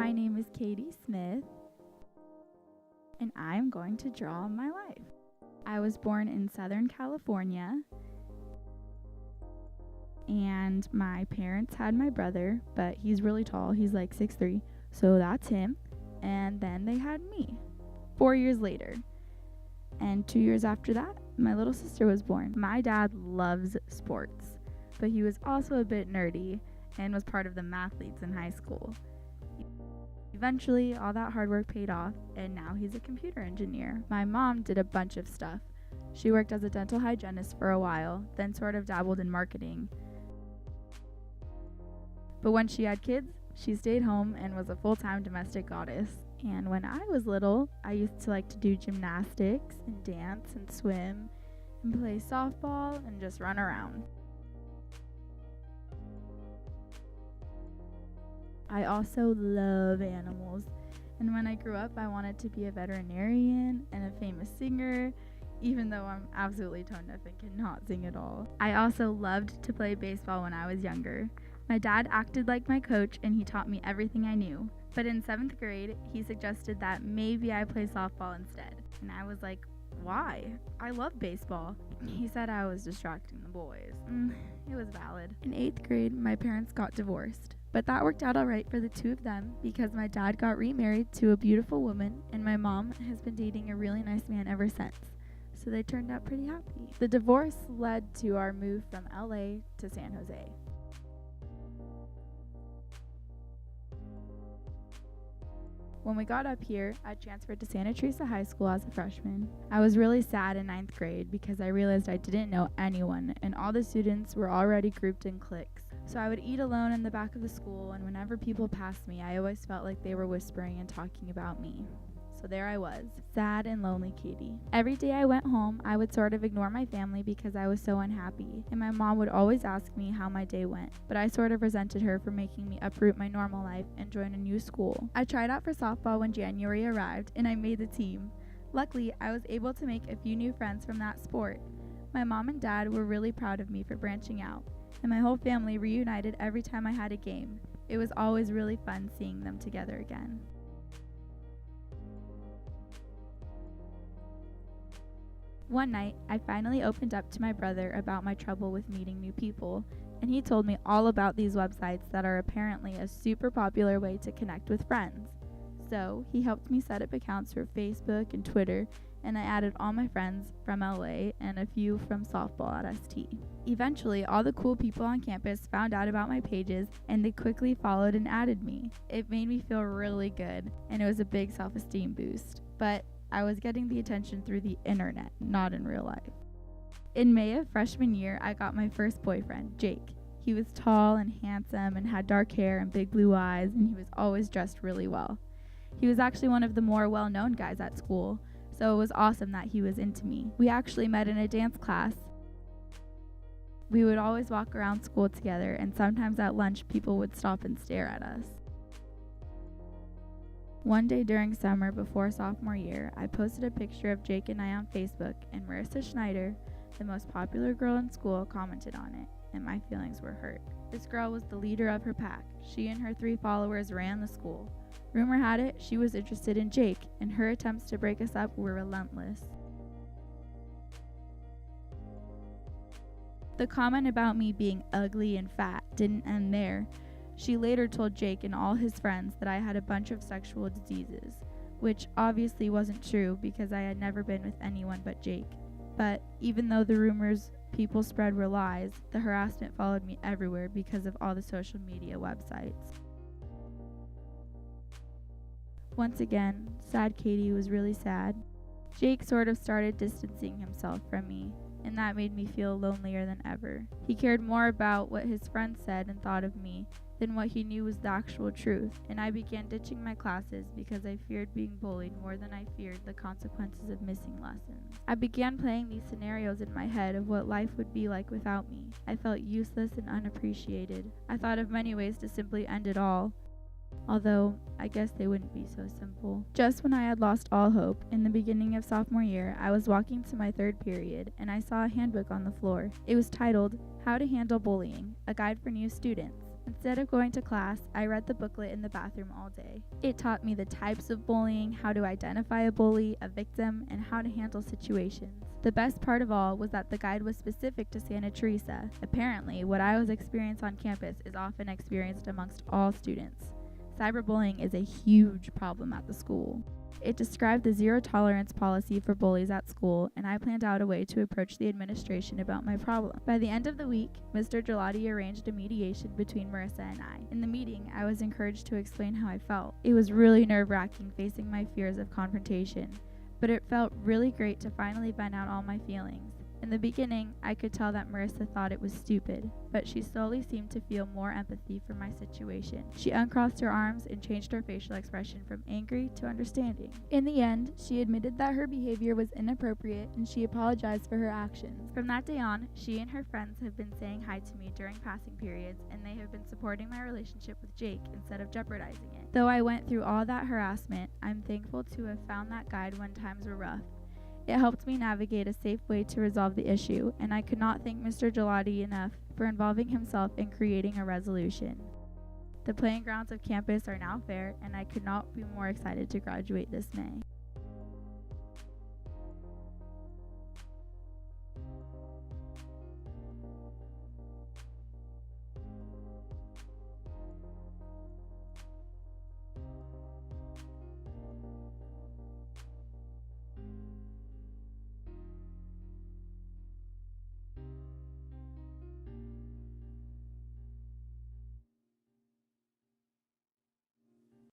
My name is Katie Smith, and I'm going to draw my life. I was born in Southern California, and my parents had my brother, but he's really tall. He's like 6'3", so that's him. And then they had me 4 years later. And 2 years after that, my little sister was born. My dad loves sports, but he was also a bit nerdy and was part of the mathletes in high school. Eventually, all that hard work paid off, and now he's a computer engineer. My mom did a bunch of stuff. She worked as a dental hygienist for a while, then sort of dabbled in marketing. But when she had kids, she stayed home and was a full-time domestic goddess. And when I was little, I used to like to do gymnastics and dance and swim and play softball and just run around. I also love animals, and when I grew up, I wanted to be a veterinarian and a famous singer, even though I'm absolutely tone deaf and cannot sing at all. I also loved to play baseball when I was younger. My dad acted like my coach, and he taught me everything I knew. But in 7th grade, he suggested that maybe I play softball instead. And I was like, why? I love baseball. He said I was distracting the boys. It was valid. In 8th grade, my parents got divorced. But that worked out all right for the two of them because my dad got remarried to a beautiful woman, and my mom has been dating a really nice man ever since. So they turned out pretty happy. The divorce led to our move from LA to San Jose. When we got up here, I transferred to Santa Teresa High School as a freshman. I was really sad in 9th grade because I realized I didn't know anyone, and all the students were already grouped in cliques. So I would eat alone in the back of the school, and whenever people passed me, I always felt like they were whispering and talking about me. So there I was, sad and lonely Katie. Every day I went home, I would sort of ignore my family because I was so unhappy, and my mom would always ask me how my day went, but I sort of resented her for making me uproot my normal life and join a new school. I tried out for softball when January arrived, and I made the team. Luckily, I was able to make a few new friends from that sport. My mom and dad were really proud of me for branching out, and my whole family reunited every time I had a game. It was always really fun seeing them together again. One night, I finally opened up to my brother about my trouble with meeting new people, and he told me all about these websites that are apparently a super popular way to connect with friends. So, he helped me set up accounts for Facebook and Twitter, and I added all my friends from LA and a few from softball at ST. Eventually, all the cool people on campus found out about my pages, and they quickly followed and added me. It made me feel really good, and it was a big self-esteem boost. But I was getting the attention through the internet, not in real life. In May of freshman year, I got my first boyfriend, Jake. He was tall and handsome and had dark hair and big blue eyes, and he was always dressed really well. He was actually one of the more well-known guys at school, so it was awesome that he was into me. We actually met in a dance class. We would always walk around school together, and sometimes at lunch people would stop and stare at us. One day during summer before sophomore year, I posted a picture of Jake and I on Facebook, and Marissa Schneider, the most popular girl in school, commented on it, and my feelings were hurt. This girl was the leader of her pack. She and her 3 followers ran the school. Rumor had it she was interested in Jake, and her attempts to break us up were relentless. The comment about me being ugly and fat didn't end there. She later told Jake and all his friends that I had a bunch of sexual diseases, which obviously wasn't true because I had never been with anyone but Jake. But even though the rumors people spread were lies, the harassment followed me everywhere because of all the social media websites. Once again, sad Katie was really sad. Jake sort of started distancing himself from me, and that made me feel lonelier than ever. He cared more about what his friends said and thought of me than what he knew was the actual truth, and I began ditching my classes because I feared being bullied more than I feared the consequences of missing lessons. I began playing these scenarios in my head of what life would be like without me. I felt useless and unappreciated. I thought of many ways to simply end it all, although I guess they wouldn't be so simple. Just when I had lost all hope, in the beginning of sophomore year, I was walking to my 3rd period, and I saw a handbook on the floor. It was titled, "How to Handle Bullying, a Guide for New Students." Instead of going to class, I read the booklet in the bathroom all day. It taught me the types of bullying, how to identify a bully, a victim, and how to handle situations. The best part of all was that the guide was specific to Santa Teresa. Apparently, what I was experiencing on campus is often experienced amongst all students. Cyberbullying is a huge problem at the school. It described the zero tolerance policy for bullies at school, and I planned out a way to approach the administration about my problem. By the end of the week, Mr. Gelati arranged a mediation between Marissa and I. In the meeting, I was encouraged to explain how I felt. It was really nerve-wracking facing my fears of confrontation, but it felt really great to finally vent out all my feelings. In the beginning, I could tell that Marissa thought it was stupid, but she slowly seemed to feel more empathy for my situation. She uncrossed her arms and changed her facial expression from angry to understanding. In the end, she admitted that her behavior was inappropriate and she apologized for her actions. From that day on, she and her friends have been saying hi to me during passing periods, and they have been supporting my relationship with Jake instead of jeopardizing it. Though I went through all that harassment, I'm thankful to have found that guide when times were rough. It helped me navigate a safe way to resolve the issue, and I could not thank Mr. Gelati enough for involving himself in creating a resolution. The playing grounds of campus are now fair, and I could not be more excited to graduate this May.